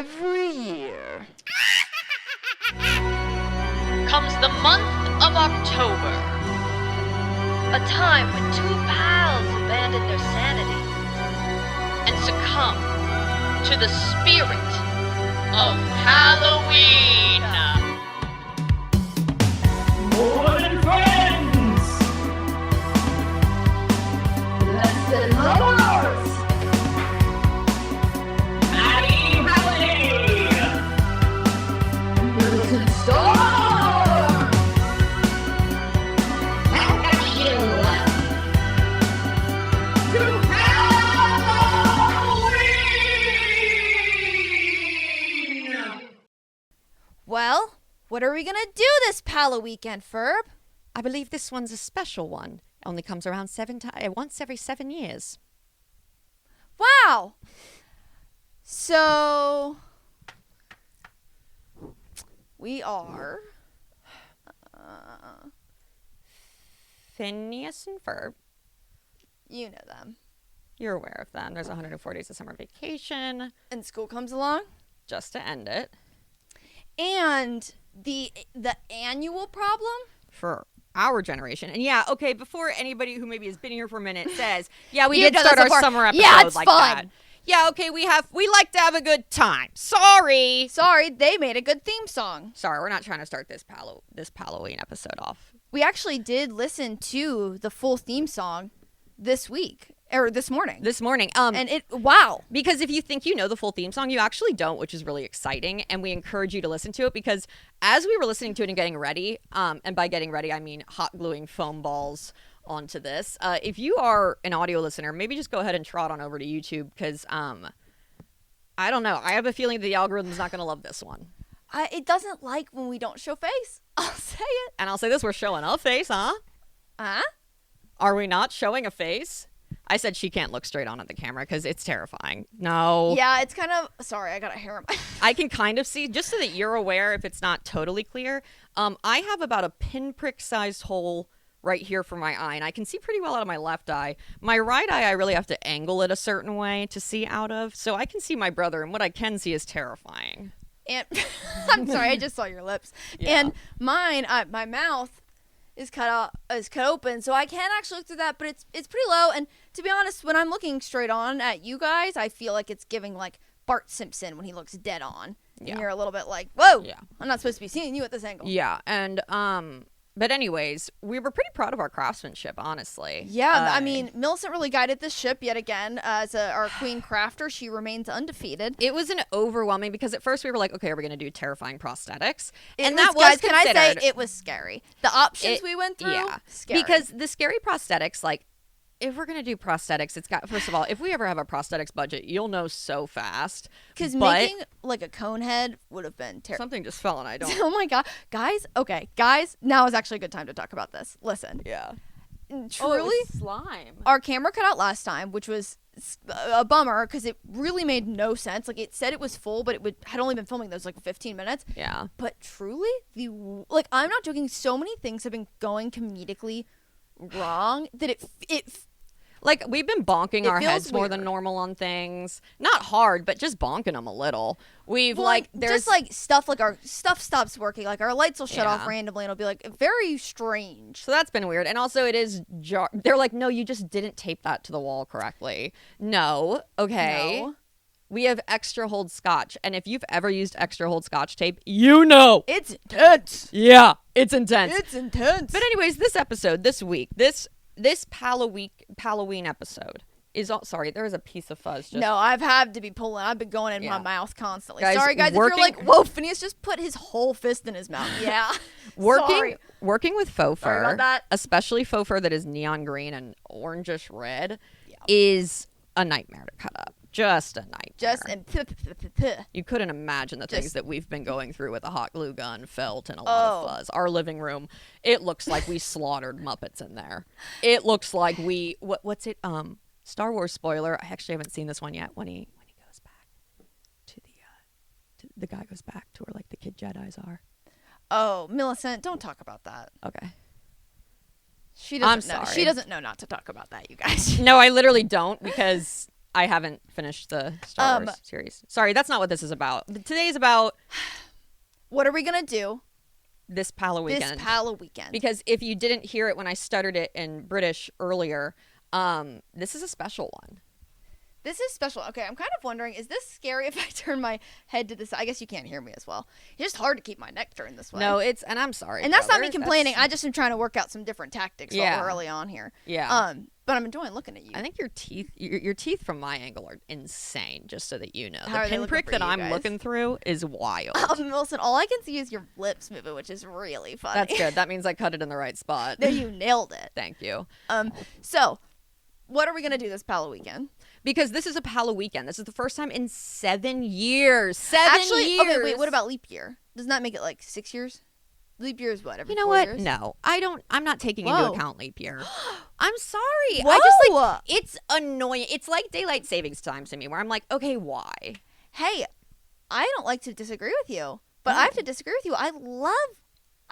every year comes the month of October. A time when two pals abandon their sanity and succumb to the spirit of Halloween. more than friends, less than lovers. Maddie Halliday, Milton Storm, welcome you to Halloween. Well, what are we gonna do this Halloweekend, Ferb? I believe this one's a special one. It only comes around once every 7 years. Wow. So we are Phineas and Ferb. you know them. You're aware of them. There's 104 days of summer vacation And school comes along. just to end it. And the annual problem? For our generation. And yeah, okay, before anybody who maybe has been here for a minute says, yeah, we You did know start that's our so far. summer episode Yeah, it's like fun. that. Yeah, okay, we like to have a good time. Sorry. Sorry, they made a good theme song. Sorry, we're not trying to start this Halloween episode off. We actually did listen to the full theme song this week or this morning. This morning. And wow. Because if you think you know the full theme song, you actually don't, which is really exciting. And we encourage you to listen to it because as we were listening to it and getting ready, and by getting ready, I mean hot gluing foam balls onto this. If you are an audio listener, maybe just go ahead and trot on over to YouTube because I don't know. I have a feeling the algorithm's not going to love this one. It doesn't like when we don't show face. I'll say it. And I'll say this, we're showing a face, huh? Huh? Are we not showing a face? I said she can't look straight on at the camera because it's terrifying. No. Yeah, it's kind of... Sorry, I got a hair in my... I can kind of see, just so that you're aware if it's not totally clear, I have about a pinprick-sized hole right here for my eye, and I can see pretty well out of my left eye. My right eye, I really have to angle it a certain way to see out of, so I can see my brother, and what I can see is terrifying. And I'm sorry, I just saw your lips. Yeah. And mine, my mouth is cut open, so I can actually look through that, but it's pretty low. And to be honest, when I'm looking straight on at you guys, I feel like it's giving like Bart Simpson when he looks dead on. Yeah. And you're a little bit like, whoa, Yeah. I'm not supposed to be seeing you at this angle. Yeah, and but anyways, we were pretty proud of our craftsmanship, honestly. Yeah, I mean, Millicent really guided this ship yet again. As our queen crafter, she remains undefeated. It was an overwhelming because at first we were like, okay, are we going to do terrifying prosthetics? And that was, can I say, it was scary. The options we went through, yeah, scary. because the scary prosthetics, like, if we're going to do prosthetics, it's got, first of all, if we ever have a prosthetics budget, you'll know so fast. Because But making like a cone head would have been terrible. something just fell and I don't. Oh my god, guys! Okay, guys, now is actually a good time to talk about this. Listen, Yeah. truly, slime. our camera cut out last time, which was a bummer because it really made no sense. Like it said it was full, but had only been filming those like 15 minutes. Yeah. But truly, I'm not joking. So many things have been going comedically wrong that it Like, we've been bonking It our feels heads more than weird. normal on things. Not hard, but just bonking them a little. We've, well, like, just like stuff like our stuff stops working. Like our lights will shut off Yeah. randomly, and it'll be like very strange. So that's been weird. And also it is, they're like, no, you just didn't tape that to the wall correctly. No. Okay. No. We have extra hold scotch. And if you've ever used extra hold scotch tape, you know. It's intense. Yeah, it's intense. It's intense. But anyways, this episode, this week, this Halloween episode is all, sorry, there is a piece of fuzz just. No, I've had to be pulling. I've been going in Yeah. my mouth constantly. Guys, Sorry, guys, working- if you're like, whoa, Phineas just put his whole fist in his mouth. Yeah. Sorry. Working with faux Sorry fur, about that. especially faux fur that is neon green and orangish red, is a nightmare to cut up. Just a nightmare. Just You couldn't imagine the things Just- that we've been going through with a hot glue gun, felt, and a lot of fuzz. Our living room, it looks like we slaughtered Muppets in there. It looks like we what's it? Star Wars spoiler. I actually haven't seen this one yet. When he goes back to the guy goes back to where like the kid Jedis are. Oh, Millicent, don't talk about that. Okay. She doesn't I'm know. sorry. She doesn't know not to talk about that, you guys. No, I literally don't because I haven't finished the Star Wars series. Sorry, that's not what this is about. Today's about what are we gonna do this Halloweekend. this Halloweekend? Because if you didn't hear it when I stuttered it in British earlier, this is a special one. This is special. Okay, I'm kind of wondering, is this scary if I turn my head to this? I guess you can't hear me as well. It's just hard to keep my neck turned this way. No, and I'm sorry. And that's not me brother. complaining. I just am trying to work out some different tactics while we're early on here. Yeah. But I'm enjoying looking at you. I think your teeth from my angle are insane, just so that you know. How are The they looking pinprick for that you I'm guys? looking through is wild. Wilson, all I can see is your lips moving, which is really funny. That's good. That means I cut it in the right spot. There, you nailed it. Thank you. So, what are we gonna do this Halloweekend? Because this is a Halloweekend. This is the first time in 7 years. Actually, years. okay, wait. What about leap year? Doesn't that make it like 6 years? Leap year is what? Every You know 4 what? years? No, I don't. I'm not taking Whoa. into account leap year. I'm sorry. Whoa. I just like it's annoying. It's like daylight savings time to me, where I'm like, okay, why? Hey, I don't like to disagree with you, but I have to disagree with you. I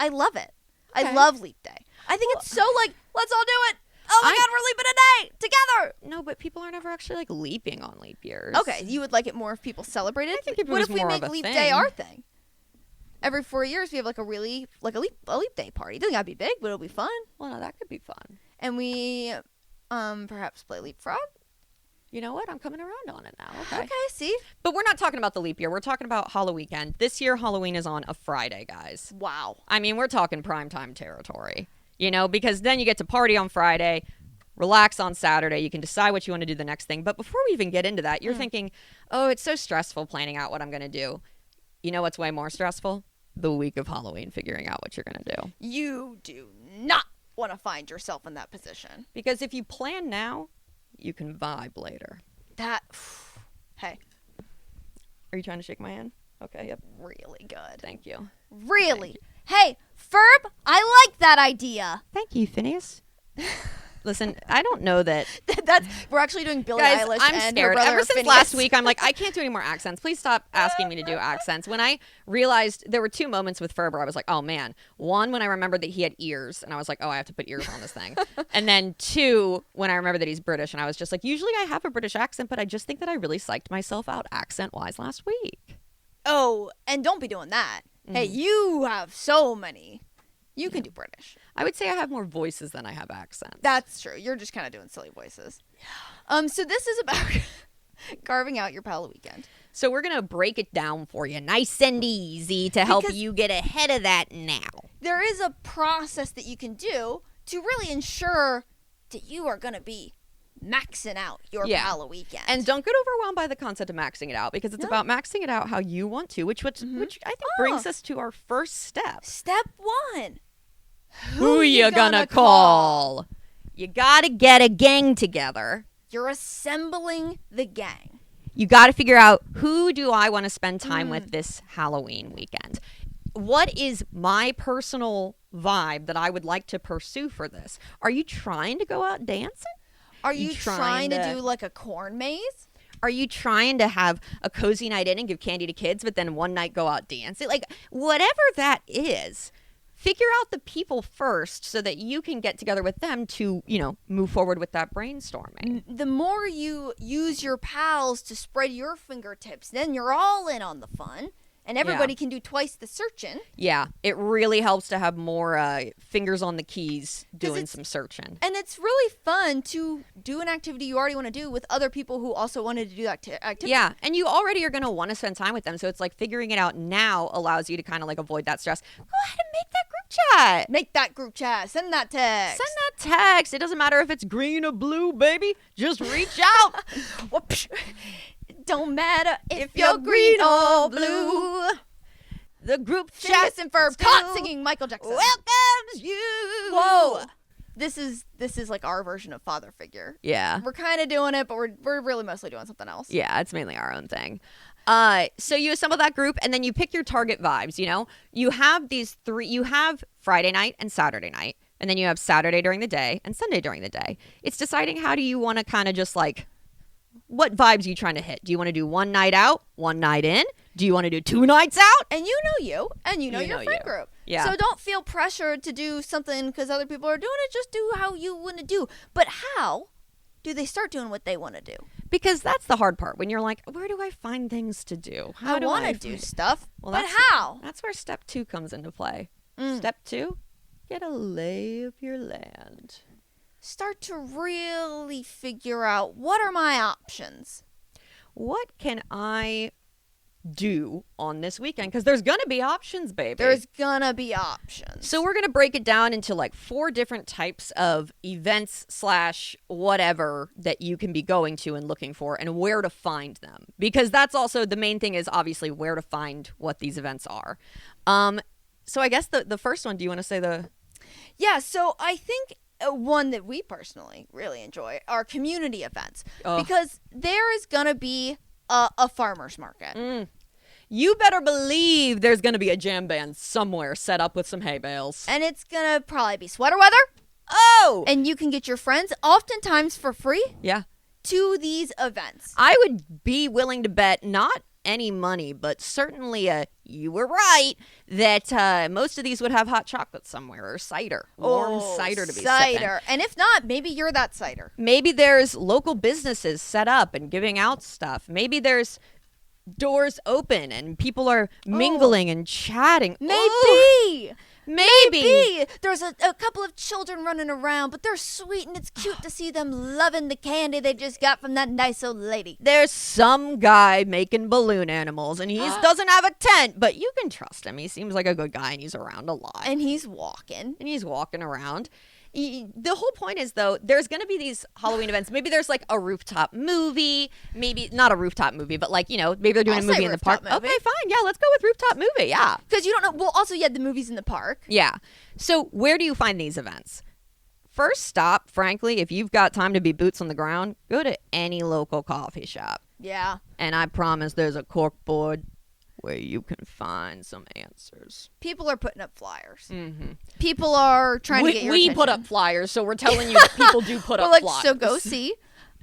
love it. Okay. I love leap day. I think it's so like, let's all do it. Oh my God, we're leaping a day together. No, but people aren't ever actually like leaping on leap years. Okay, you would like it more if people celebrated. I think if it what was if we more make of a leap day thing. our thing? Every 4 years, we have like a leap day party. It doesn't gotta be big, but it'll be fun. Well, no, that could be fun. And we, perhaps play leapfrog. You know what? I'm coming around on it now. Okay. Okay, see. But we're not talking about the leap year. We're talking about Halloweekend. This year, Halloween is on a Friday, guys. Wow. I mean, we're talking primetime territory. You know, because then you get to party on Friday, relax on Saturday. You can decide what you want to do the next thing. But before we even get into that, you're thinking, oh, it's so stressful planning out what I'm going to do. You know what's way more stressful? The week of Halloween, figuring out what you're going to do. You do not want to find yourself in that position. Because if you plan now, you can vibe later. That, hey, Are you trying to shake my hand? Okay, yep. really good. Thank you. Really. Hey, Ferb, I like that idea. Thank you, Phineas. Listen, I don't know that. We're actually doing Billie Guys, Eilish I'm and her scared. brother Ever since Phineas. last week, I'm like, I can't do any more accents. Please stop asking me to do accents. When I realized there were 2 moments with Ferber, I was like, oh man. One, when I remembered that he had ears, and I was like, oh, I have to put ears on this thing. And then 2, when I remembered that he's British, and I was just like, usually I have a British accent, but I just think that I really psyched myself out accent-wise last week. Oh, and don't be doing that. Hey, you have so many. You can do British. I would say I have more voices than I have accents. That's true. You're just kind of doing silly voices. Yeah. So this is about carving out your Halloweekend. So we're going to break it down for you nice and easy to help Because you get ahead of that now. There is a process that you can do to really ensure that you are going to be maxing out your Halloweekend. And don't get overwhelmed by the concept of maxing it out, because it's about maxing it out how you want to, which I think brings us to our first step. Step 1. Who you gonna call? You gotta get a gang together. You're assembling the gang. You gotta figure out, who do I want to spend time with this Halloween weekend? What is my personal vibe that I would like to pursue for this? Are you trying to go out dancing? Are you trying to do like a corn maze? Are you trying to have a cozy night in and give candy to kids, but then one night go out dancing? Like, whatever that is, figure out the people first so that you can get together with them to, move forward with that brainstorming. The more you use your pals to spread your fingertips, then you're all in on the fun. And everybody can do twice the searching. Yeah, it really helps to have more fingers on the keys doing some searching. And it's really fun to do an activity you already want to do with other people who also wanted to do that activity. Yeah, and you already are going to want to spend time with them. So it's like figuring it out now allows you to kind of like avoid that stress. Go ahead and make that group chat. Make that group chat. Send that text. Send that text. It doesn't matter if it's green or blue, baby. Just reach out. Whoops. Don't matter if you're green or blue. The group chat Phineas and Ferb caught singing Michael Jackson. welcomes you. Whoa. This is like our version of father figure. Yeah. We're kind of doing it, but we're really mostly doing something else. Yeah, it's mainly our own thing. So you assemble that group, and then you pick your target vibes. You have these 3. You have Friday night and Saturday night, and then you have Saturday during the day and Sunday during the day. It's deciding how do you want to kind of just like, what vibes are you trying to hit? Do you want to do one night out, one night in? Do you want to do 2 nights out? And you know you, and you know your friend group. Yeah. So don't feel pressured to do something because other people are doing it. Just do how you want to do. But how do they start doing what they want to do? Because that's the hard part when you're like, where do I find things to do? How I do want to find do it? stuff, Well, but that's how? That's where step 2 comes into play. Mm. Step 2, get a lay of your land. Start to really figure out what are my options. What can I do on this weekend? Because there's gonna be options, baby. There's gonna be options. So we're gonna break it down into like 4 different types of events / whatever that you can be going to and looking for, and where to find them. Because that's also the main thing, is obviously where to find what these events are. So I guess the first one. Do you want to say the? Yeah, so I think one that we personally really enjoy are community events. Because there is going to be a farmer's market. You better believe there's going to be a jam band somewhere set up with some hay bales. And it's going to probably be sweater weather. Oh! And you can get your friends, oftentimes for free, Yeah. to these events. I would be willing to bet not any money, but certainly you were right, that most of these would have hot chocolate somewhere, or cider. Warm cider to be sipping. Cider. And if not, maybe you're that cider. Maybe there's local businesses set up and giving out stuff. Maybe there's doors open and people are mingling and chatting. Maybe. Maybe. There's a couple of children running around, but they're sweet and it's cute to see them loving the candy they just got from that nice old lady. There's some guy making balloon animals, and he doesn't have a tent, but you can trust him. He seems like a good guy, and he's around a lot. And he's walking. And he's walking around. The whole point is, though, there's going to be these Halloween events. Maybe there's like a rooftop movie. Maybe not a rooftop movie, but like, maybe they're doing I'll a movie say in the park. rooftop movie. Okay, fine. Yeah, let's go with rooftop movie. Yeah. Because you don't know. Well, also, the movie's in the park. Yeah. So where do you find these events? First stop, frankly, if you've got time to be boots on the ground, go to any local coffee shop. Yeah. And I promise there's a cork board where you can find some answers. People are putting up flyers. Mm-hmm. People are trying to get your attention. We put up flyers, so we're telling you that people do put up flyers. So go see.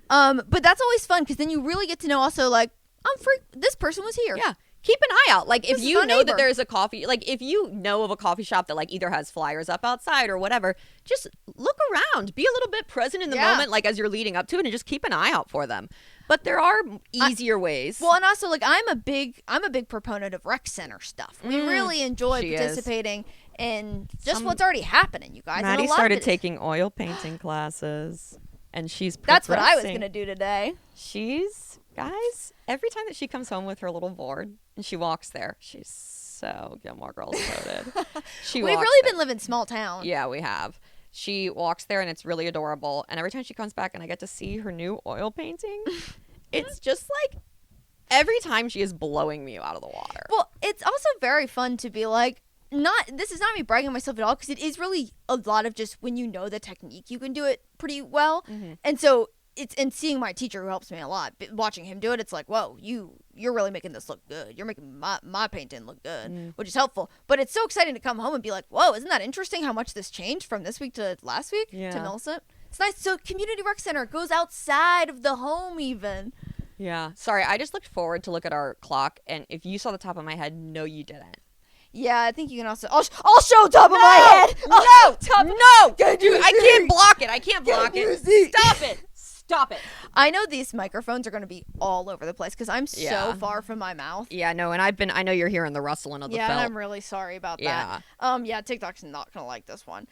But that's always fun because then you really get to know also, like, I'm free. This person was here. Yeah. Keep an eye out. Like, if This is you my know neighbor. that there's a coffee, like, if you know of a coffee shop that, like, either has flyers up outside or whatever, just look around. Be a little bit present in the moment, like, as you're leading up to it, and just keep an eye out for them. But there are easier ways. Well, and also, like, I'm a big proponent of rec center stuff. We really enjoy she is. participating in just what's already happening, you guys. And Maddie a lot of started it is- taking oil painting classes, and she's That's what I was progressing. going to do today. Guys, every time that she comes home with her little board and she walks there, she's so Gilmore Girls loaded. We've walks really there. been living small town. Yeah, we have. She walks there and it's really adorable. And every time she comes back and I get to see her new oil painting, it's just like every time she is blowing me out of the water. Well, it's also very fun to be like, this is not me bragging on myself at all, because it is really a lot of just when you know the technique, you can do it pretty well. Mm-hmm. And so and seeing my teacher who helps me a lot, watching him do it, it's like, whoa, you're really making this look good. You're making my painting look good, which is helpful. But it's so exciting to come home and be like, whoa, isn't that interesting how much this changed from this week to last week to Millicent? It's nice. So community rec center goes outside of the home even. Yeah. Sorry, I just looked forward to look at our clock, and if you saw the top of my head, no, you didn't. Yeah, I think you can also. I'll show top of my head. No, dude, I can't block it. I can't block it. Stop it. Stop it. I know these microphones are going to be all over the place because I'm Yeah. so far from my mouth. Yeah, no, and I know you're hearing the rustling of the Yeah, felt. and I'm really sorry about Yeah. that. Yeah, TikTok's not going to like this one.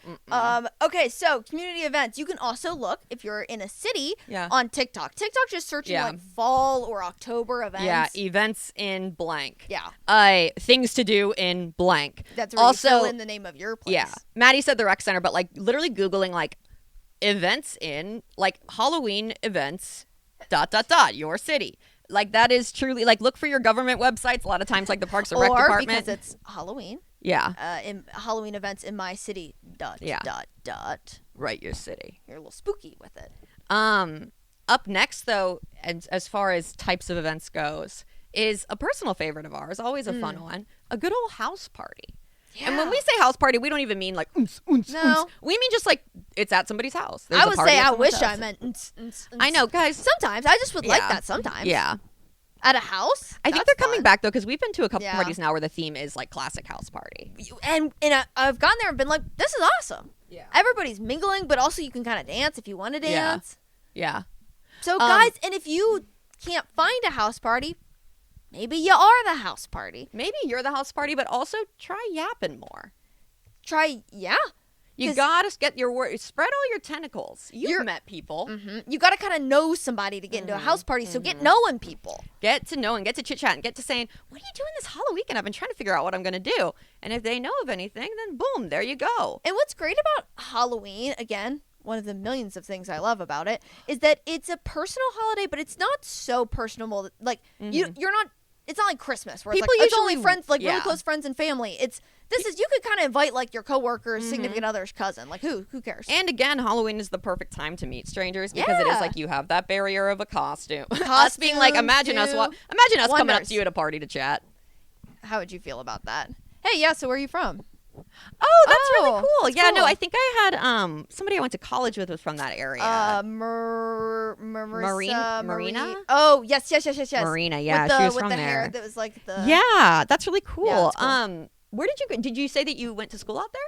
Okay, so community events. You can also look if you're in a city on TikTok. TikTok just searching like fall or October events. Yeah, events in blank. Yeah. Things to do in blank. That's where also, you fill in the name of your place. Yeah. Maddie said the rec center, but like literally Googling like events in like Halloween events your city. Like that is truly like look for your government websites. A lot of times like the Parks and Rec Or department. because it's Halloween. Yeah. In Halloween events in my city. Right, your city. You're a little spooky with it. Up next though, and as far as types of events goes, is a personal favorite of ours, always a fun one, a good old house party. Yeah. And when we say house party, we don't even mean like No. We mean just like it's at somebody's house. There's I a would party say at I someone's wish I house. meant. I know, guys. Sometimes I just would like Yeah. that. Sometimes. Yeah. At a house. I think That's they're coming fun. back though, because we've been to a couple Yeah. parties now where the theme is like classic house party. And I've gone there and been like, this is awesome. Yeah. Everybody's mingling, but also you can kind of dance if you want to dance. Yeah. So, guys, and if you can't find a house party, maybe you are the house party. Maybe you're the house party, but also try yapping more. You 'Cause- gotta get your word. Spread all your tentacles. You've met people. You got to kind of know somebody to get into a house party. So get knowing people. Get to know and get to chit chat and get to saying, "What are you doing this Halloween weekend? I've been trying to figure out what I'm gonna do." And if they know of anything, then boom, there you go. And what's great about Halloween, again, one of the millions of things I love about it, is that it's a personal holiday, but it's not so personal. Like you're not. It's not like Christmas where People it's only usually- friends, like yeah. really close friends and family. You could kind of invite like your coworker's significant other's cousin. Like who cares? And again, Halloween is the perfect time to meet strangers because it is Yeah. like you have that barrier of a costume. Us being like, imagine us coming up wonders. to you at a party to chat. How would you feel about that? Hey, yeah. So where are you from? Oh, that's really Oh, cool. that's Yeah, no, cool. I think I had somebody I went to college with was from that area. Marina? Oh, yes. Marina, yeah, with the, she was with from the there. hair that was like the. Yeah, that's really cool. Yeah, that's cool. Where did you go? Did you say that you went to school out there?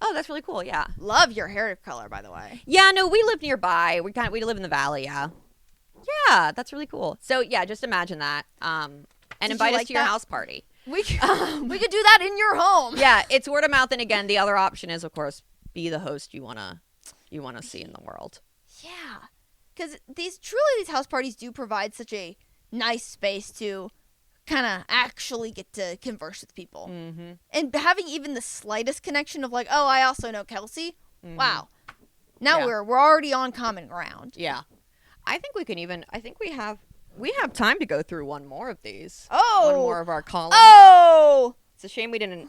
Oh, that's really cool. Yeah. Love your hair color, by the way. Yeah, no, we live nearby. We live in the valley. Yeah. Yeah, that's really cool. So yeah, just imagine that. And Did invite you us like to your that? house party. We could do that in your home. Yeah, it's word of mouth, and again, the other option is, of course, be the host you wanna see in the world. Yeah, because these house parties do provide such a nice space to kind of actually get to converse with people, and having even the slightest connection of like, oh, I also know Kelsey. Wow, now Yeah. we're already on common ground. Yeah, I think we can even. I think we have time to go through one more of these. Oh. One more of our columns. Oh, It's a shame we didn't.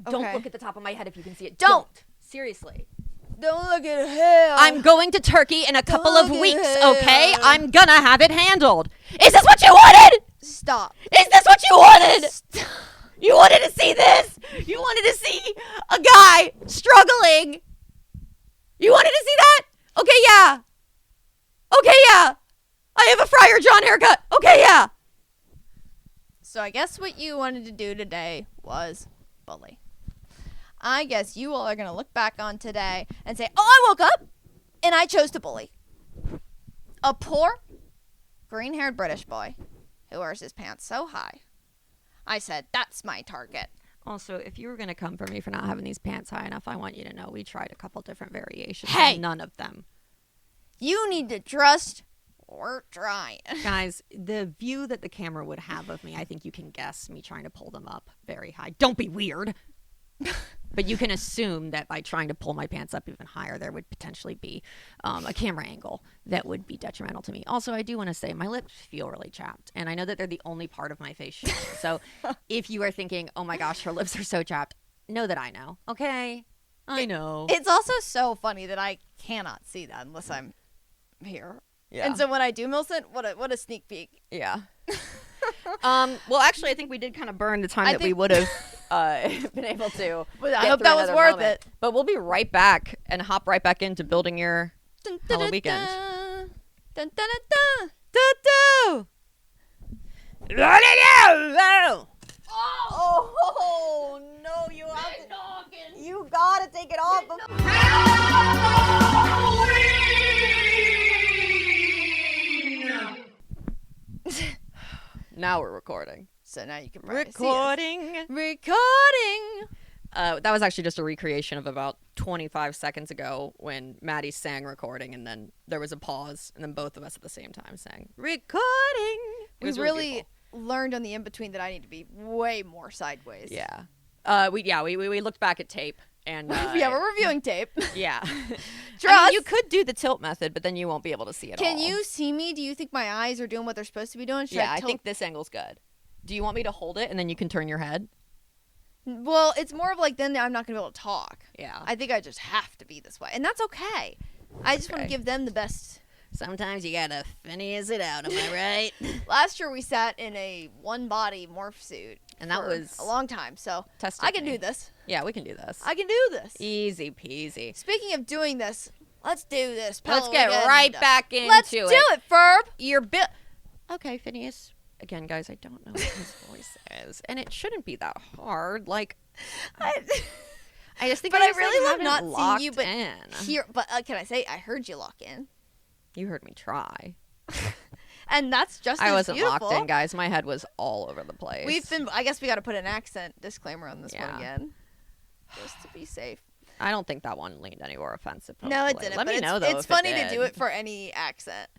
Don't Okay. look at the top of my head if you can see it. Don't. Seriously. don't look at him. I'm going to Turkey in a couple of look at weeks, him. okay? I'm gonna have it handled. Is this what you wanted? Stop. Is this what you wanted? You wanted to see this? You wanted to see a guy struggling? You wanted to see that? Okay, yeah. Okay, yeah. I have a Friar John haircut. Okay, yeah. So I guess what you wanted to do today was bully. I guess you all are going to look back on today and say, oh, I woke up and I chose to bully a poor, green-haired British boy who wears his pants so high. I said, that's my target. Also, if you were going to come for me for not having these pants high enough, I want you to know we tried a couple different variations. Hey! And none of them. You need to trust or try. Guys, the view that the camera would have of me, I think you can guess me trying to pull them up very high. Don't be weird. But you can assume that by trying to pull my pants up even higher, there would potentially be a camera angle that would be detrimental to me. Also, I do want to say my lips feel really chapped, and I know that they're the only part of my face showing. So if you are thinking, oh my gosh, her lips are so chapped, know that I know, okay? I know. It's also so funny that I cannot see that unless I'm here. Yeah. And so when I do Millicent, what a sneak peek. Yeah. Well, actually, I think we did kind of burn the time that we think- would have been able to. But I get hope through that was another worth moment. it. But we'll be right back and hop right back into building your Dun, Halloween weekend. Dun, dun, dun, dun. Do-do! Oh no! You gotta take it off. Halloween! Now we're recording. So now you can probably see us. Recording. That was actually just a recreation of about 25 seconds ago when Maddie sang recording, and then there was a pause, and then both of us at the same time sang recording. It We was really beautiful. learned on the in between that I need to be way more sideways. Yeah. We looked back at tape and Yeah, we're reviewing tape. yeah. Trust. You could do the tilt method, but then you won't be able to see it all. Can you see me? Do you think my eyes are doing what they're supposed to be doing? Should Yeah, I tilt- think this angle's good. Do you want me to hold it and then you can turn your head? Well, it's more of like then I'm not gonna be able to talk. Yeah. I think I just have to be this way, and that's okay. I just want to Okay. give them the best. Sometimes you gotta Phineas it out, am I right? Last year we sat in a one-body morph suit, And that for was a long time. So tested I can me. do this. Yeah, we can do this. I can do this. Easy peasy. Speaking of doing this, let's do this. Let's get Halloween. right back into Let's do it, Ferb. Your bill. Okay, Phineas. Again, guys, I don't know what his voice is, and it shouldn't be that hard. Like, I just think, But I just, really like, love not haven't seeing you. locked But in. here, but can I say I heard you lock in? You heard me try. And that's just I as wasn't beautiful. locked in, guys. My head was all over the place. I guess we got to put an accent disclaimer on this Yeah. one again. Just to be safe. I don't think that one leaned anywhere offensive. No, it hopefully. didn't. Let but me know, though, it's if funny it to do did. it for any accent.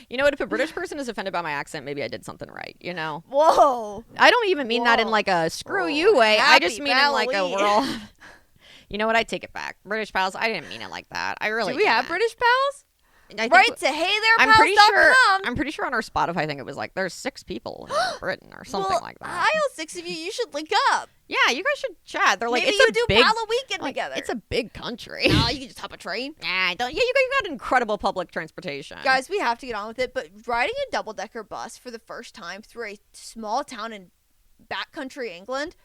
You know what? If a British person is offended by my accent, maybe I did something right, you know? Whoa. I don't even mean that in Whoa. like a screw Oh, you way. I just happy mean in like a Halloween. we're all... You know what? I take it back. British pals, I didn't mean it like that. I really Do we have didn't. British pals? I think Right to heytherepals.com. I'm pretty sure on our Spotify thing it was like there's 6 people in Britain or something well, like that. I'll 6 of you. You should link up. Yeah, you guys should chat. They're like, Maybe it's you a do big Halloweekend like, together. It's a big country. Nah, you can just hop a train. Nah, don't. Yeah, you got incredible public transportation. Guys, we have to get on with it. But riding a double-decker bus for the first time through a small town in backcountry England,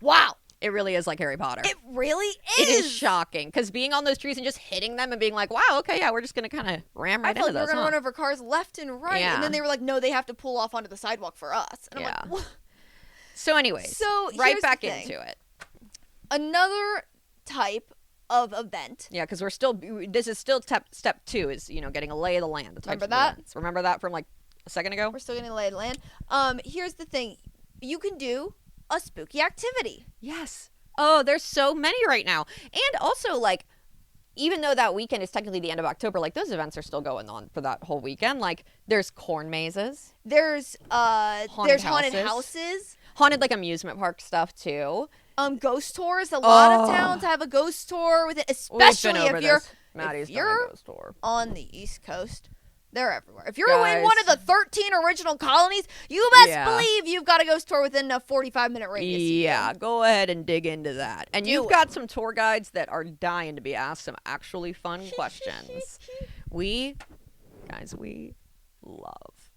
wow. It really is like Harry Potter. It really is. It is shocking because being on those trees and just hitting them and being like, wow, okay, yeah, we're just gonna kind of ram I right felt into like we were those. going to Huh? run over cars left and right. Yeah. And then they were like, no, they have to pull off onto the sidewalk for us. And I'm Yeah. like, what? So, anyways, So, right here's the back thing. into it. Another type of event. Yeah, because we're still. This is still step 2 is getting a lay of the land. The types Remember of that? events. Remember that from like a second ago. We're still getting laid land. Here's the thing. You can do a spooky activity. Yes. Oh, there's so many right now, and also like. Even though that weekend is technically the end of October, like those events are still going on for that whole weekend. Like there's corn mazes, There's Haunted haunted houses. houses. haunted like amusement park stuff too. Ghost tours. A lot of Oh. towns have a ghost tour with it, We've been especially over if you're this. Maddie's done you're a ghost tour. on the East Coast. They're everywhere. If you're Guys. in one of the 13 original colonies, you best Yeah. believe you've got a ghost tour within a 45-minute radius. of you. Yeah, go ahead and dig into that. And Do you've it. got some tour guides that are dying to be asked some actually fun questions. We love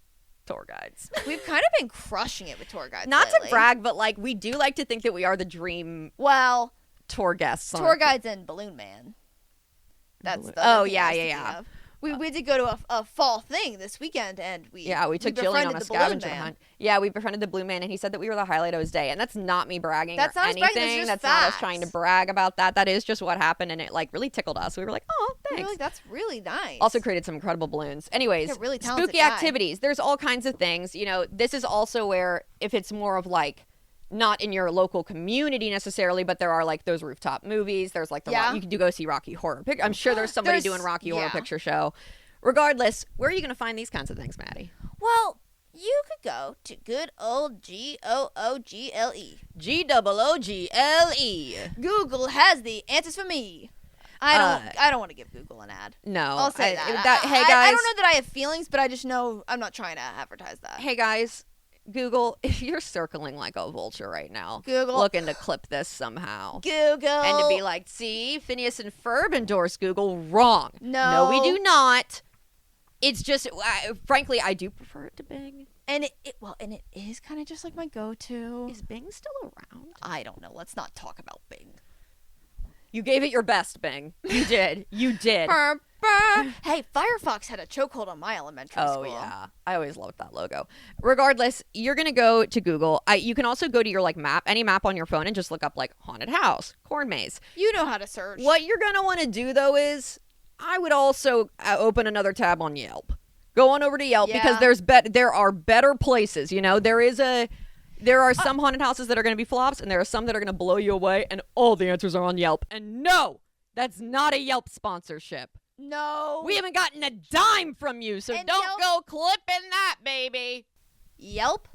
tour guides. We've kind of been crushing it with tour guides. Not to lately. brag, but like we do like to think that we are the dream Well, tour guests. on tour a- guides and Balloon Man. That's the Oh, other thing yeah, I was yeah, thinking yeah. of. We did go to a fall thing this weekend, and we we took Jillian on befriended a the Balloon scavenger Man. hunt. Yeah, we befriended the Blue Man, and he said that we were the highlight of his day. And that's not me bragging That's or not us anything. bragging, that's just not us facts. trying to brag about that. That is just what happened, and it like really tickled us. We were like, oh, We were thanks. like, that's really nice. Also created some incredible balloons. Anyways, He's a really talented spooky guy. activities. There's all kinds of things. This is also where if it's more of like not in your local community necessarily, but there are like those rooftop movies. There's like Yeah. you can go see Rocky Horror Picture. I'm sure there's somebody There's- doing Rocky Horror yeah. Picture Show. Regardless, where are you going to find these kinds of things, Maddie? Well, you could go to good old GOOGLE. GOOGLE. Google has the answers for me. I don't want to give Google an ad. No, I'll say hey that. guys. I don't know that I have feelings, but I just know I'm not trying to advertise that. Hey guys, Google, if you're circling like a vulture right now, Google. looking to clip this somehow. Google. And to be like, see, Phineas and Ferb endorse Google. Wrong. No. we do not. It's just, frankly, I do prefer it to Bing. and it is kind of just like my go-to. Is Bing still around? I don't know. Let's not talk about Bing. You gave it your best, Bing. You did. You did. Burr, burr. Hey, Firefox had a chokehold on my elementary Oh, school. yeah. I always loved that logo. Regardless, you're going to go to Google. You can also go to your like map, any map on your phone, and just look up like haunted house, corn maze. You know how to search. What you're going to want to do, though, is I would also open another tab on Yelp. Go on over to Yelp because Yeah. there are better places. There are some haunted houses that are going to be flops, and there are some that are going to blow you away, and all the answers are on Yelp. And no, that's not a Yelp sponsorship. No. We haven't gotten a dime from you, so And don't Yelp- go clipping that, baby. Yelp,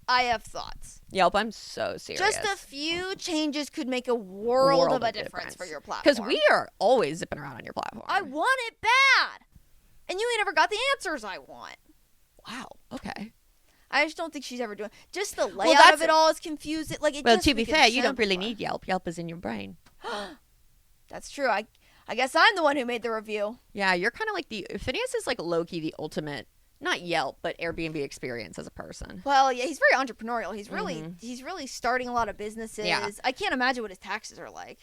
I have thoughts. Yelp, I'm so serious. Just a few changes could make a world of a difference for your platform. Because we are always zipping around on your platform. I want it bad. And you ain't never got the answers I want. Wow, okay. I just don't think she's ever doing. Just the layout that's- of it all is confusing. Like it Well, just to be make it fair, you don't really simpler. need Yelp. Yelp is in your brain. That's true. I guess I'm the one who made the review. Yeah, you're kind of like Phineas is like low-key the ultimate, not Yelp, but Airbnb experience as a person. Well, yeah, he's very entrepreneurial. He's really starting a lot of businesses. Yeah. I can't imagine what his taxes are like.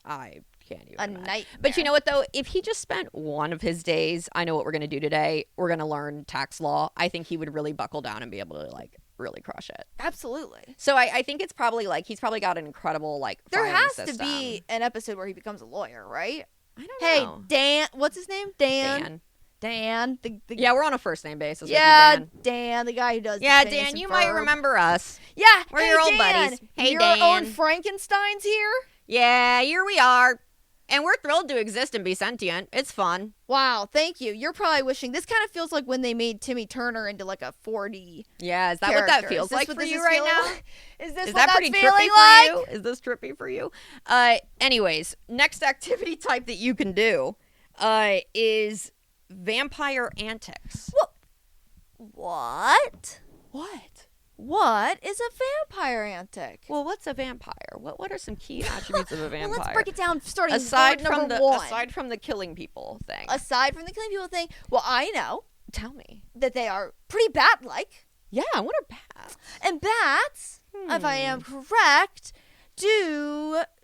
I can't even A imagine. nightmare. But you know what, though? If he just spent one of his days, I know what we're going to do today. We're going to learn tax law. I think he would really buckle down and be able to, like, really crush it. Absolutely. So I think it's probably, like, he's probably got an incredible, like, There filing has to system. be an episode where he becomes a lawyer, right? I don't Hey, know. Dan. What's his name? Dan. Dan. Yeah, we're on a first name basis. Yeah, with you, Dan. Dan, the guy who does. Yeah, the Phineas Dan, and you might Ferb. remember us. Yeah, We're hey, your old Dan, buddies. Hey, your Dan. own Frankenstein's here. Yeah, here we are. And we're thrilled to exist and be sentient. It's fun. Wow, thank you. You're probably wishing this kind of feels like when they made Timmy Turner into like a 4D. Yeah, is that what that character. feels Is this like what for this you is right feeling now? like? Is this Is what that pretty that's trippy feeling for like? you? Is this trippy for you? Anyways, next activity type that you can do is vampire antics. What? What? What is a vampire antic? Well, what's a vampire? What are some key attributes of a vampire? Well, let's break it down starting aside word number from one. aside from the killing people thing. Aside from the killing people thing, well, I know Tell me. that they are pretty bat-like. Yeah, what are bats? And bats, if I am correct,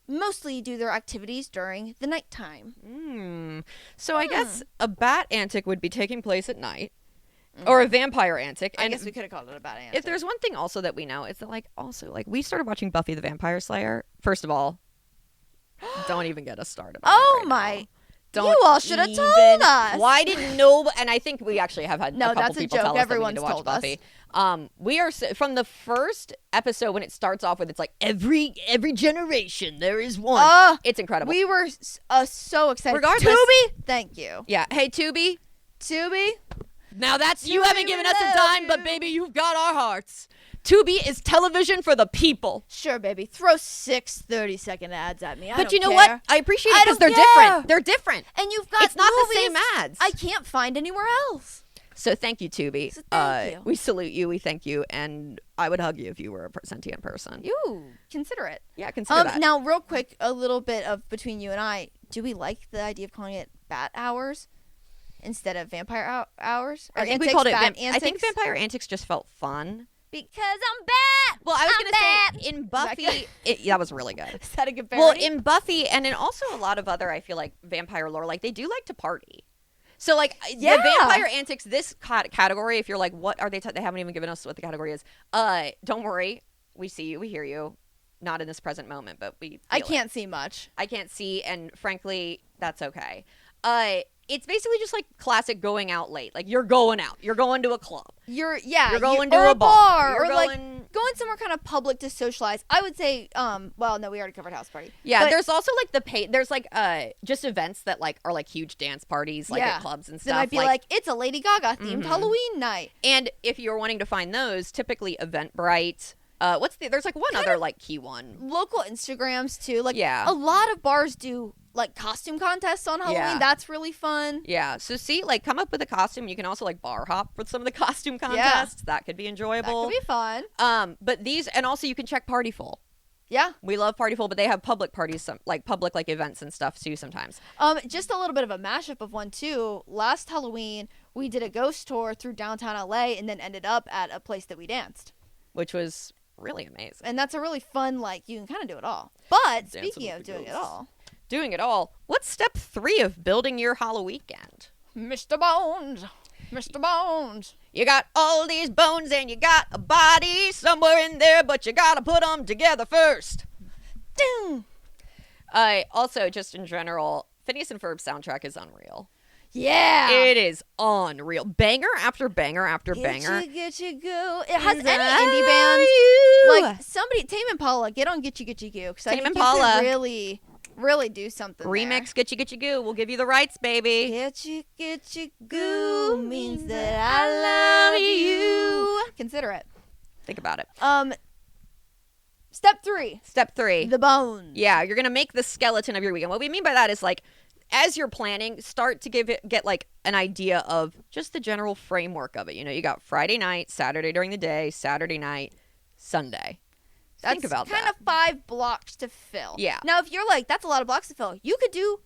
mostly do their activities during the nighttime. So I guess a bat antic would be taking place at night. Or a vampire antic. I And guess we could have called it a bat antic. if there's one thing also that we know, it's that we started watching Buffy the Vampire Slayer. First of all, don't even get us started. On Oh it right my. now. Don't You all should have told even- us. Why didn't nobody? And I think we actually have had No, a couple that's a people joke. tell us Everyone's that we need to told watch us. Buffy. We are from the first episode when it starts off with it's like every generation there is one. It's incredible. We were so excited. Regardless- Tubi, thank you. Yeah. Hey, Tubi. Tubi, Now that's you Tubi, haven't given we us a love dime, you. but baby, you've got our hearts. Tubi is television for the people. sure, baby. Throw 6 30-second ads at me. I But don't you know care. what? I appreciate I it because don't they're care. different. They're different. And you've got It's not the movies same ads. I can't find anywhere else. So thank you, Tubi. So thank you. We salute you. We thank you, and I would hug you if you were a sentient person. You consider it. Yeah, consider that. Now, real quick, a little bit of between you and I. Do we like the idea of calling it bat hours instead of vampire hours? Or I think we antics, called it. bat I think antics? vampire antics just felt fun. Because I'm bat. Well, I was I'm gonna bat. say in Is that Buffy, good? that was really good. Is that a good Well, parody? in Buffy, and in also a lot of other, I feel like vampire lore, like they do like to party. So like Yeah. the vampire antics, this category, if you're like, what are they? They haven't even given us what the category is. Don't worry, we see you, we hear you. Not in this present moment, but we. I feel it. can't see much. I can't see, and frankly, that's okay. It's basically just like classic going out late. Like you're going out, you're going to a club. You're going or to a bar. bar You're or like going- going somewhere kind of public to socialize. I would say, well, no, we already covered house party. Yeah, But there's also like there's like just events that like are like huge dance parties, like at clubs and stuff. There might be like it's a Lady Gaga themed Mhm. Halloween night. And if you're wanting to find those, typically Eventbrite. There's like one other like key one. Local Instagrams too. Like Yeah. a lot of bars do like costume contests on Halloween. Yeah. That's really fun. Yeah, so see, like come up with a costume. You can also like bar hop with some of the costume contests. That could be That enjoyable. could be fun. But these, and also you can check Partyful. Yeah. We love Partyful, but they have public parties, public like events and stuff too sometimes. Just a little bit of a mashup of one too. Last Halloween, we did a ghost tour through downtown LA and then ended up at a place that we danced. Which was really amazing. And that's a really fun, like, you can kind of do it all. But Dancing speaking with of the doing it ghosts. all, Doing it all. What's step 3 of building your Halloweekend? Mr. Bones, Mr. Bones. You got all these bones and you got a body somewhere in there, but you gotta put them together first. Ding. Also, just in general, Phineas and Ferb soundtrack is unreal. Yeah. It is unreal. Banger after banger after banger. Get you go. It has Is any that indie bands. you? Like somebody, Tame Impala, get on Get You Go. Because I Tame think Impala. you could really do something. Remix Get You Goo. We'll give you the rights, baby. There. Get you go means that I love you. Consider it. Think about it. Step 3. Step 3. The bones. Yeah, you're gonna make the skeleton of your weekend. What we mean by that is like, as you're planning, start to get like an idea of just the general framework of it. You know, you got Friday night, Saturday during the day, Saturday night, Sunday. Think about kind that. of 5 blocks to fill. Yeah. Now, if you're like, that's a lot of blocks to fill, you could do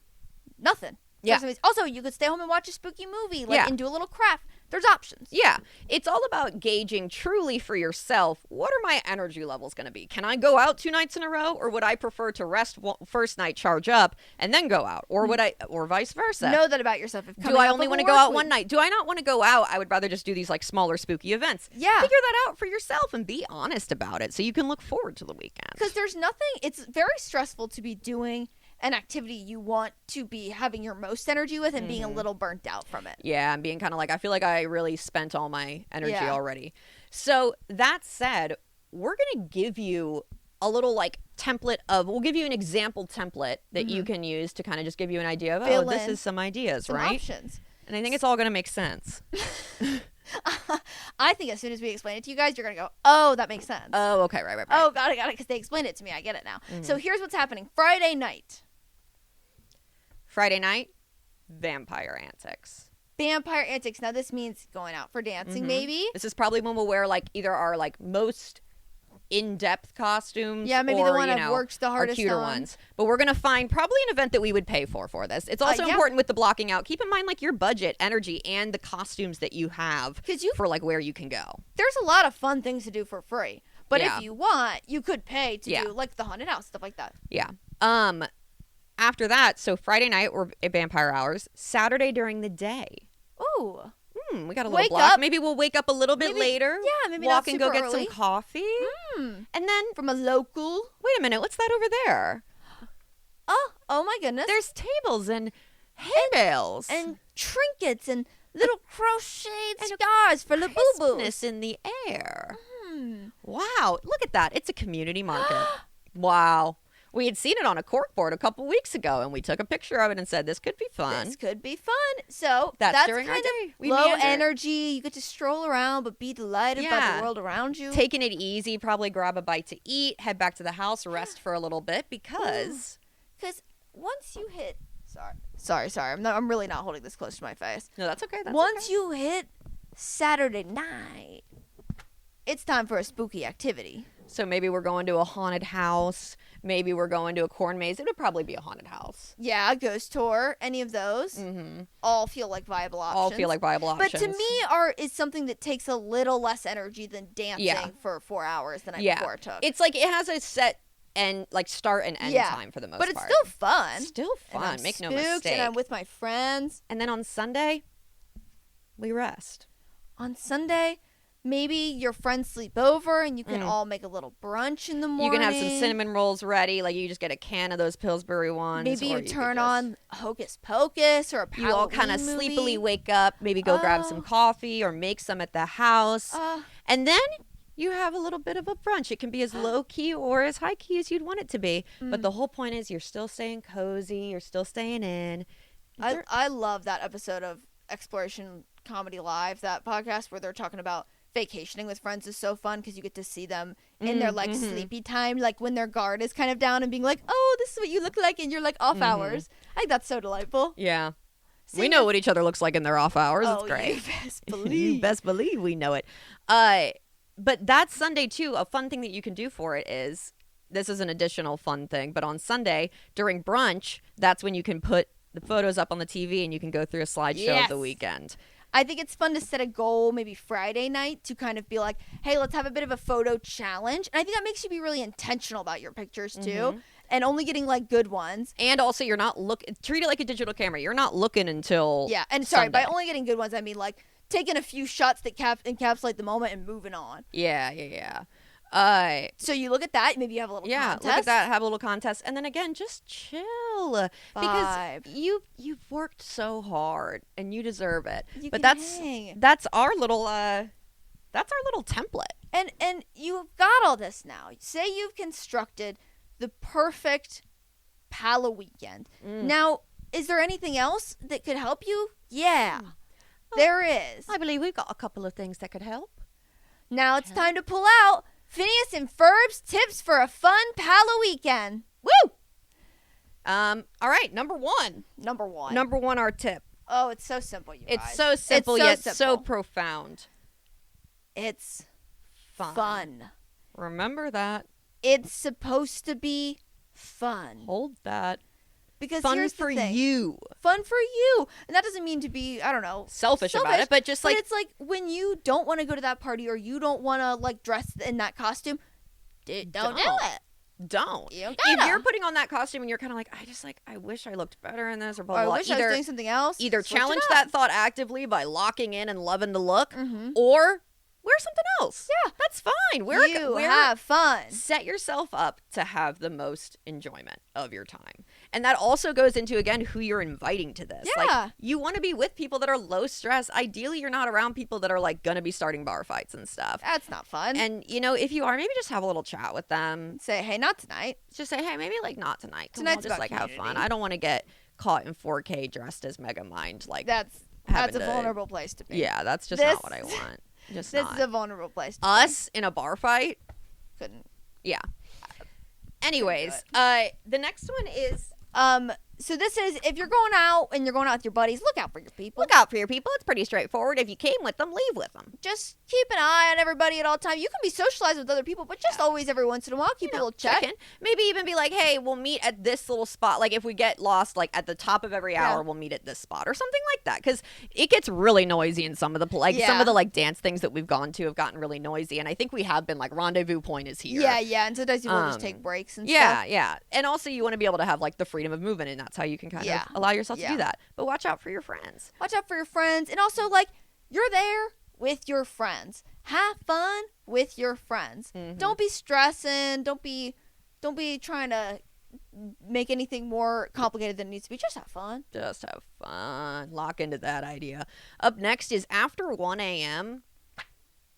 nothing. Yeah. Also, you could stay home and watch a spooky movie, like, Yeah. and do a little craft. There's options. Yeah, it's all about gauging truly for yourself, what are my energy levels going to be? Can I go out 2 nights in a row, or would I prefer to rest first night, charge up, and then go out? Or would or vice versa? Know that about yourself. If Do coming I off only of a want to go work out week- one night? Do I not want to go out? I would rather just do these like smaller spooky events. Yeah. Figure that out for yourself and be honest about it so you can look forward to the weekend. Because there's nothing, it's very stressful to be doing an activity you want to be having your most energy with and being a little burnt out from it. Yeah, I'm being kind of like, I feel like I really spent all my energy Yeah. already. So that said, we're going to give you a little like template we'll give you an example template that you can use to kind of just give you an idea of, Fill this in is some ideas, Some right? options. And I think it's all going to make sense. I think as soon as we explain it to you guys, you're going to go, oh, that makes sense. Oh, okay, right. Oh, got it, because they explained it to me. I get it now. So here's what's happening. Friday night. Friday night, vampire antics. Vampire antics. Now, this means going out for dancing, maybe. This is probably when we'll wear like either our like most in-depth costumes, Yeah, maybe or, the one you I've know, worked the hardest our cuter on. ones. But we're gonna find probably an event that we would pay for this. It's also Yeah. important with the blocking out. Keep in mind like your budget, energy, and the costumes that you have 'Cause you- for like where you can go. There's a lot of fun things to do for free. But Yeah. if you want, you could pay to Yeah. do like the haunted house, stuff like that. Yeah. After that, so Friday night we're at vampire hours. Saturday during the day. Ooh. We got a little Wake block. up. Maybe we'll wake up a little bit Maybe- later. yeah, maybe walk not and go super get early. some coffee. Mm. And then From a local. wait a minute, what's that over there? Oh my goodness. There's tables and hay bales and trinkets and little crocheted scars for the boo-boos. crispness in the air. Hmm. Wow, look at that. It's a community market. Wow. We had seen it on a corkboard a couple weeks ago, and we took a picture of it and said, this could be fun. This could be fun. So That's during our kind day. of We low meander. energy. You get to stroll around, but be delighted by Yeah. the world around you. Taking it easy, probably grab a bite to eat, head back to the house, rest for a little bit because... Because once you hit, sorry, I'm really not holding this close to my face. No, that's okay. That's Once okay. you hit Saturday night, it's time for a spooky activity. So maybe we're going to a haunted house. Maybe we're going to a corn maze. It would probably be a haunted house. Yeah, a ghost tour, any of those, all feel like viable options. All feel like viable options. But to me, art is something that takes a little less energy than dancing Yeah. for 4 hours the night yeah. before it took. It's like it has a set and like start and end Yeah, time for the most but it's part. still fun. Still And fun. I'm Make no spooked, mistake. And I'm with my friends. And then on Sunday, we rest. On Sunday, maybe your friends sleep over and you can all make a little brunch in the morning. You can have some cinnamon rolls ready. Like you just get a can of those Pillsbury ones. Maybe or you could turn just- on Hocus Pocus or a You all kind of sleepily wake up. Maybe go grab some coffee or make some at the house. And then you have a little bit of a brunch. It can be as low key or as high key as you'd want it to be. But the whole point is you're still staying cozy. You're still staying in. I love that episode of Exploration Comedy Live, that podcast where they're talking about vacationing with friends is so fun because you get to see them in their like sleepy time, like when their guard is kind of down and being like, oh, this is what you look like in your like off hours. I think that's so delightful. Yeah. We Seeing know if- what each other looks like in their off hours. Oh, It's great. you best You believe. best believe we know it. But that's Sunday too. A fun thing that you can do for it is, this is an additional fun thing, but on Sunday during brunch, that's when you can put the photos up on the TV and you can go through a slideshow of the Yes. weekend. I think it's fun to set a goal maybe Friday night to kind of be like, hey, let's have a bit of a photo challenge. And I think that makes you be really intentional about your pictures too, and only getting like good ones. And also you're not treat it like a digital camera. You're not looking until Yeah, and sorry, by Sunday. only getting good ones, I mean like taking a few shots that encapsulate the moment and moving on. Yeah. So you look at that, maybe you have a little Yeah, contest. look at that, have a little contest, and then again, just chill because Vibe. you've worked so hard and you deserve it. You but can that's hang. that's our little template. And you've got all this now. Say you've constructed the perfect Halloweekend. Now, is there anything else that could help you? Yeah, there is. I believe we've got a couple of things that could help. Now it's time to pull out Phineas and Ferb's tips for a fun Halloweekend. Woo! All right, number one. Number one. Number one, our tip. Oh, it's so simple, you guys. It's so simple so yet so simple. profound. It's Fun. fun. Remember that. It's supposed to be fun. Hold that. Because Fun here's for the thing. you. Fun for you. And that doesn't mean to be, I don't know, Selfish about it, but just like it's like when you don't want to go to that party or you don't want to like dress in that costume, don't do it. don't. You If gotta. you're putting on that costume and you're kind of like, I wish I looked better in this, or blah Or blah. I blah. wish I was doing something else. Either Switch it challenge up. that thought actively by locking in and loving the look, Mhm. or wear something else. Yeah. That's fine. You have fun. Set yourself up to have the most enjoyment of your time. And that also goes into, again, who you're inviting to this. Yeah. Like, you want to be with people that are low stress. Ideally, you're not around people that are like going to be starting bar fights and stuff. That's not fun. And, you know, if you are, maybe just have a little chat with them. Say, hey, not tonight. Just say, hey, maybe like not tonight. Tonight's Just about like have fun. community. I don't want to get caught in 4K dressed as Megamind. Like, That's having a to- vulnerable place to be. yeah, that's just This- not what I want. Just This not. is a vulnerable place to Us in a bar fight? be. Couldn't. Yeah. Anyways, the next one is So this is, if you're going out and you're going out with your buddies, look out for your people. look out for your people. It's pretty straightforward. If you came with them, leave with them. Just keep an eye on everybody at all times. You can be socialized with other people, but just always every once in a while keep a little check. in. Maybe even be like, hey, we'll meet at this little spot. Like if we get lost, like at the top of every hour, we'll meet at this spot or something like that. Because it gets really noisy in some of the some of the like dance things that we've gone to have gotten really noisy. And I think we have been like rendezvous point is here. Yeah. And sometimes you will just take breaks and Yeah, stuff. yeah. And also you want to be able to have like the freedom of movement, and that's how you can kind of allow yourself to do that. But watch out for your friends. Watch out for your friends. And also, like, you're there with your friends. Have fun with your friends. Don't be stressing. Don't be trying to make anything more complicated than it needs to be. Just have fun. Just have fun. Lock into that idea. Up next is after 1 a.m.,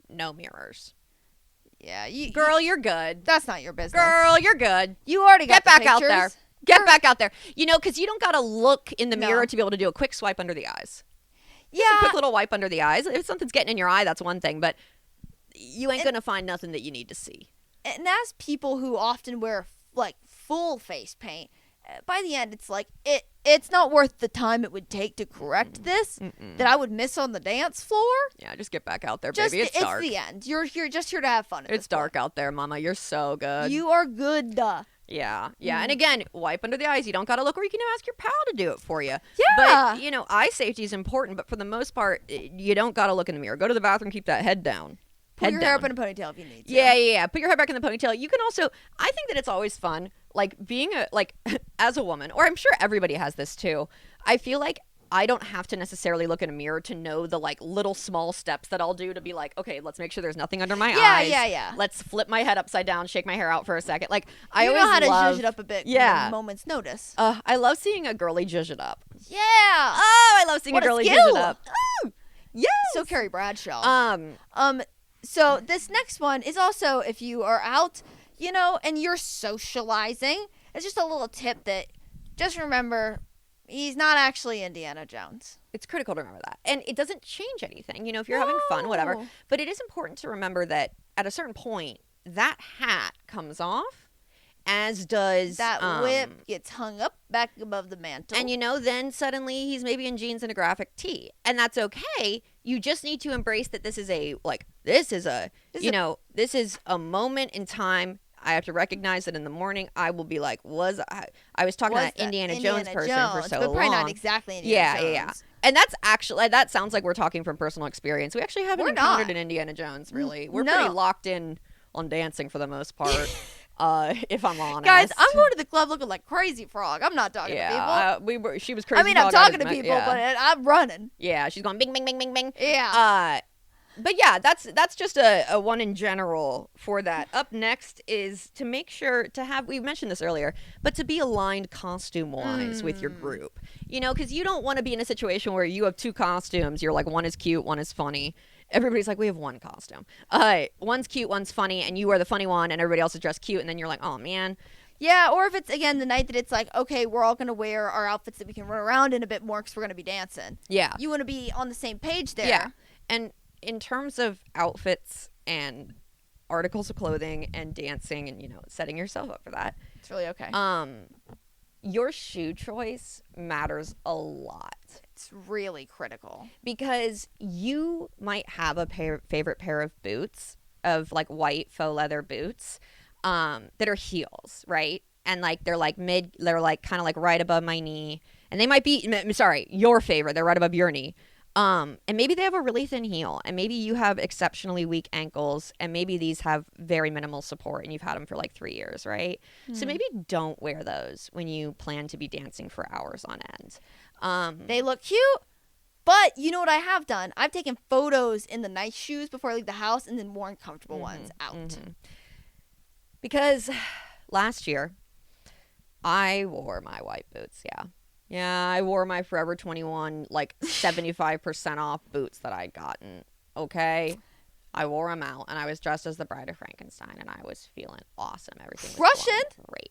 no mirrors. Yeah, Girl, you're good. that's not your business. Girl, you're good. You already got Get back the out there. pictures. Get back out there. You know, because you don't got to look in the No. mirror to be able to do a quick swipe under the eyes. Yeah, Just a quick little wipe under the eyes. If something's getting in your eye, that's one thing. But you ain't going to find nothing that you need to see. and as people who often wear like full face paint, by the end it's like it's not worth the time it would take to correct this that I would miss on the dance floor. Yeah, just get back out there, Just baby. It's dark. the end. You're just here to have fun. At It's this point. dark out there, mama. You're so good. You are good. Yeah. And again, wipe under the eyes. You don't got to look, or you can ask your pal to do it for you. Yeah. But, you know, eye safety is important, but for the most part, you don't got to look in the mirror. Go to the bathroom, keep that head down. Put your hair down. up in a ponytail if you need to. Yeah. Put your hair back in the ponytail. You can also, I think that it's always fun, like being as a woman, or I'm sure everybody has this too. I feel like I don't have to necessarily look in a mirror to know the like little small steps that I'll do to be like, okay, let's make sure there's nothing under my eyes. Yeah. Let's flip my head upside down, shake my hair out for a second. Like I You always know how to love, zhuzh it up a bit. Yeah. With a moment's notice. I love seeing a girly zhuzh it up. Yeah. Oh, I love seeing What a a girly zhuzh skill. it up. Oh, yes. So Carrie Bradshaw. Um, So this next one is also if you are out, you know, and you're socializing. It's just a little tip that just remember he's not actually Indiana Jones. it's critical to remember that. And it doesn't change anything, you know, if you're having fun, whatever. No. But it is important to remember that at a certain point, that hat comes off, as does That whip gets hung up back above the mantle. And, you know, then suddenly he's maybe in jeans and a graphic tee. And that's okay. You just need to embrace that this is a moment in time. I have to recognize that in the morning I will be like, I was talking to that Indiana Jones person for so but probably long. not exactly Indiana Jones. Yeah. And that's actually, that sounds like we're talking from personal experience. We actually haven't We're encountered not. an Indiana Jones, really. We're no. pretty locked in on dancing for the most part, if I'm honest. Guys, I'm going to the club looking like Crazy Frog. I'm not talking to people. she was crazy. I mean, I'm Frog, talking to people, but I'm running. yeah, she's going bing, bing, bing, bing, bing. Yeah. But yeah, that's just a one in general for that. Up next is to make sure to have, we mentioned this earlier, but to be aligned costume-wise with your group. You know, because you don't want to be in a situation where you have two costumes. You're like, one is cute, one is funny. Everybody's like, we have one costume. One's cute, one's funny, and you are the funny one, and everybody else is dressed cute, and then you're like, oh, man. Yeah, or if it's, again, the night that it's like, okay, we're all going to wear our outfits that we can run around in a bit more because we're going to be dancing. Yeah. You want to be on the same page there. Yeah. And in terms of outfits and articles of clothing and dancing and, you know, setting yourself up for that, It's really okay. your shoe choice matters a lot. It's really critical. Because you might have a favorite pair of boots, of like white faux leather boots, that are heels, right? And like they're like they're like kind of like right above my knee, and they might be, sorry, your favorite, they're right above your knee. And maybe they have a really thin heel, and maybe you have exceptionally weak ankles, and maybe these have very minimal support, and you've had them for like 3 years, right? So maybe don't wear those when you plan to be dancing for hours on end. They look cute, but you know what I have done? I've taken photos in the nice shoes before I leave the house and then worn comfortable ones out. Because last year, I wore my white boots, yeah. Yeah, I wore my Forever 21, like, 75% off boots that I'd gotten, okay? I wore them out, and I was dressed as the Bride of Frankenstein, and I was feeling awesome. Everything was Crushing. going great.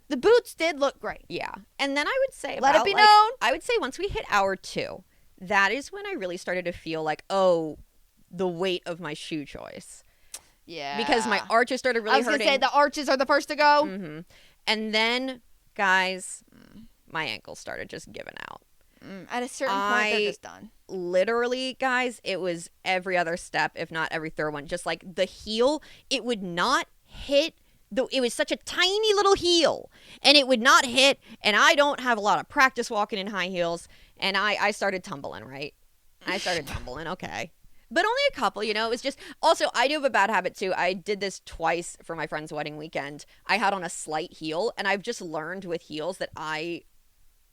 The boots did look great. Yeah. And then I would say Let it be known. I would say once we hit hour 2, that is when I really started to feel like, oh, the weight of my shoe choice. Yeah. Because my arches started really hurting. I was going to say the arches are the first to go. Mm-hmm. And then, guys, my ankles started just giving out. At a certain point, they're just done. Literally, guys, it was every other step, if not every third one. Just like the heel, it would not hit. It was such a tiny little heel, and it would not hit. And I don't have a lot of practice walking in high heels, and I started tumbling, right? I started tumbling, okay. But only a couple, you know. It was just, also, I do have a bad habit, too. I did this twice for my friend's wedding weekend. I had on a slight heel, and I've just learned with heels that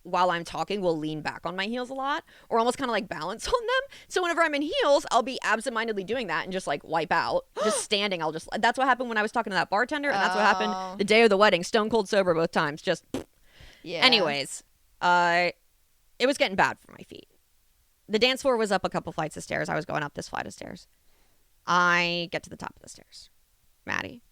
while I'm talking, will lean back on my heels a lot, or almost kind of like balance on them. So whenever I'm in heels, I'll be absentmindedly doing that and just like wipe out. Just standing, that's what happened when I was talking to that bartender, and that's what happened the day of the wedding. Stone cold sober both times. Just, yeah. Anyways, it was getting bad for my feet. The dance floor was up a couple flights of stairs. I was going up this flight of stairs. I get to the top of the stairs. Maddie,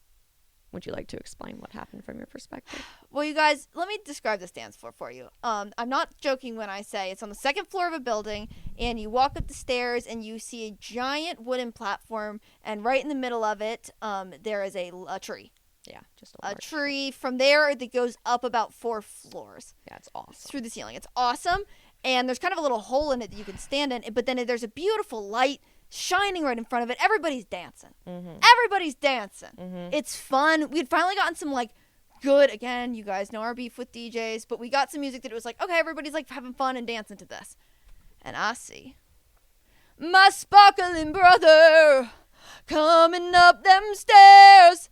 would you like to explain what happened from your perspective? Well, you guys, let me describe this dance floor for you. I'm not joking when I say it's on the second floor of a building, and you walk up the stairs, and you see a giant wooden platform, and right in the middle of it, there is a tree. Yeah, just a tree. From there, that goes up about 4 floors. Yeah, it's awesome. Through the ceiling. It's awesome, and there's kind of a little hole in it that you can stand in, but then there's a beautiful light shining right in front of it. Everybody's dancing. Mm-hmm. Everybody's dancing. Mm-hmm. It's fun. We'd finally gotten some, like, good, again, you guys know our beef with DJs, but we got some music that it was like, okay, everybody's, like, having fun and dancing to this. And I see my sparkling brother coming up them stairs.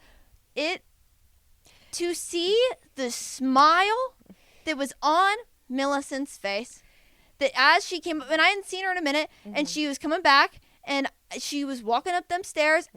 To see the smile that was on Millicent's face, that as she came up, and I hadn't seen her in a minute, and she was coming back, and she was walking up them stairs.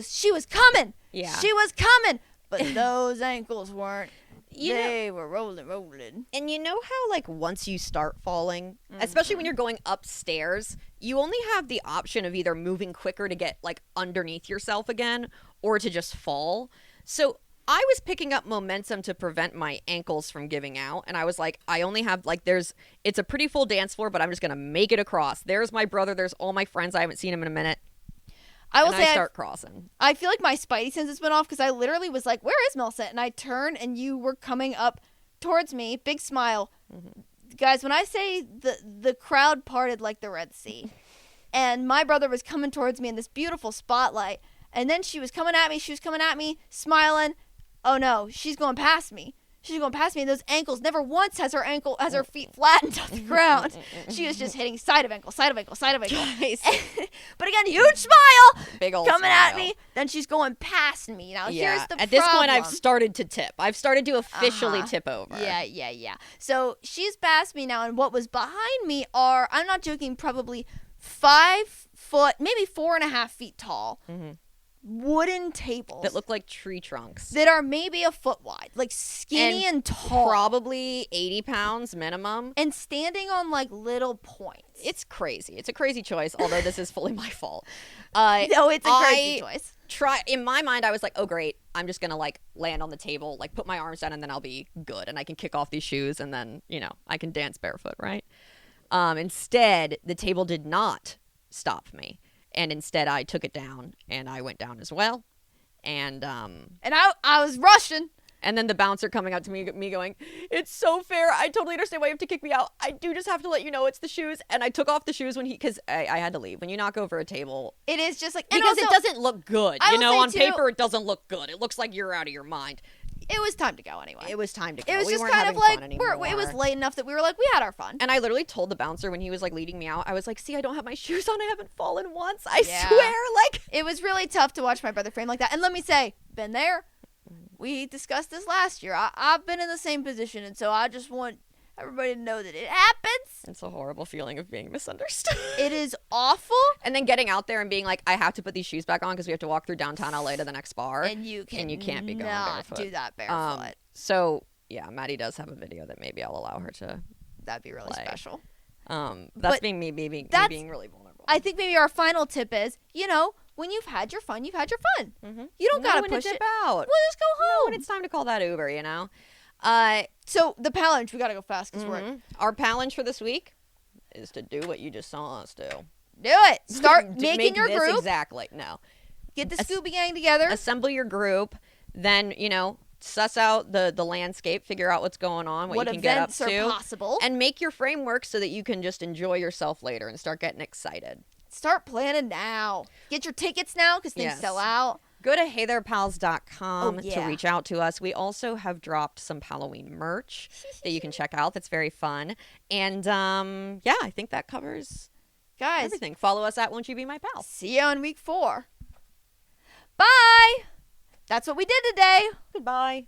She was coming. Yeah. She was coming. But those ankles weren't. They were rolling. And you know how, like, once you start falling, especially when you're going upstairs, you only have the option of either moving quicker to get, like, underneath yourself again, or to just fall. So I was picking up momentum to prevent my ankles from giving out. And I was like, I only have, like, it's a pretty full dance floor, but I'm just going to make it across. There's my brother. There's all my friends. I haven't seen him in a minute. I start crossing. I feel like my spidey sense has been off, because I literally was like, where is Millicent? And I turned, and you were coming up towards me. Big smile. Mm-hmm. Guys, when I say the crowd parted like the Red Sea, and my brother was coming towards me in this beautiful spotlight, and then she was coming at me, smiling. Oh no, she's going past me. And those ankles, never once has her feet flattened on the ground. She was just hitting side of ankle. Nice. But again, huge smile. Big old coming smile. At me. Then she's going past me. Now here's the problem. At this point, I've started to tip. I've started to officially tip over. Yeah. So she's past me now, and what was behind me are, I'm not joking, probably 5 foot, maybe 4.5 feet tall. Mm-hmm. Wooden tables that look like tree trunks that are maybe a foot wide, like skinny and tall, probably 80 pounds minimum, and standing on like little points. It's crazy. It's a crazy choice, although this is fully my fault. No, it's a crazy choice. In my mind, I was like, oh great, I'm just gonna like land on the table, like put my arms down, and then I'll be good, and I can kick off these shoes, and then I can dance barefoot, right? Instead, the table did not stop me. And instead, I took it down, and I went down as well. And I was rushing. And then the bouncer coming up to me going, it's so fair. I totally understand why you have to kick me out. I do just have to let you know it's the shoes. And I took off the shoes because I had to leave. When you knock over a table. It is just like. Because it doesn't look good. On paper, it doesn't look good. It looks like you're out of your mind. It was time to go anyway. It was time to go. It was just kind of like, it was late enough that we were like, we had our fun. And I literally told the bouncer when he was like leading me out, I was like, see, I don't have my shoes on. I haven't fallen once. I swear. Like, it was really tough to watch my brother frame like that. And let me say, been there. We discussed this last year. I've been in the same position. And so I just want everybody to know that it happens. It's a horrible feeling of being misunderstood. It is awful. And then getting out there and being like, I have to put these shoes back on because we have to walk through downtown LA to the next bar. And you can't be going barefoot. Do that barefoot. So Yeah, Maddie does have a video that maybe I'll allow her to That'd be really play. special. That's But being me being really vulnerable. I think maybe our final tip is, when you've had your fun, you've had your fun. Mm-hmm. You don't gotta when push to dip it. out. We'll just go home. When it's time to call that Uber, So the challenge, we gotta go fast because we're Our challenge for this week is to do what you just saw us do. do it. Start Do- making make your this group. Exactly. No. Get the Scooby Gang together. Assemble your group. Then suss out the landscape. Figure out what's going on. What you can get up events to. are possible. And make your framework so that you can just enjoy yourself later and start getting excited. Start planning now. Get your tickets now because things Yes. sell out. Go to heytherepals.com Oh, to yeah. reach out to us. We also have dropped some Halloween merch that you can check out. That's very fun. And I think that covers Guys, everything. Follow us at Won't You Be My Pal. see you on week 4. Bye. That's what we did today. Goodbye.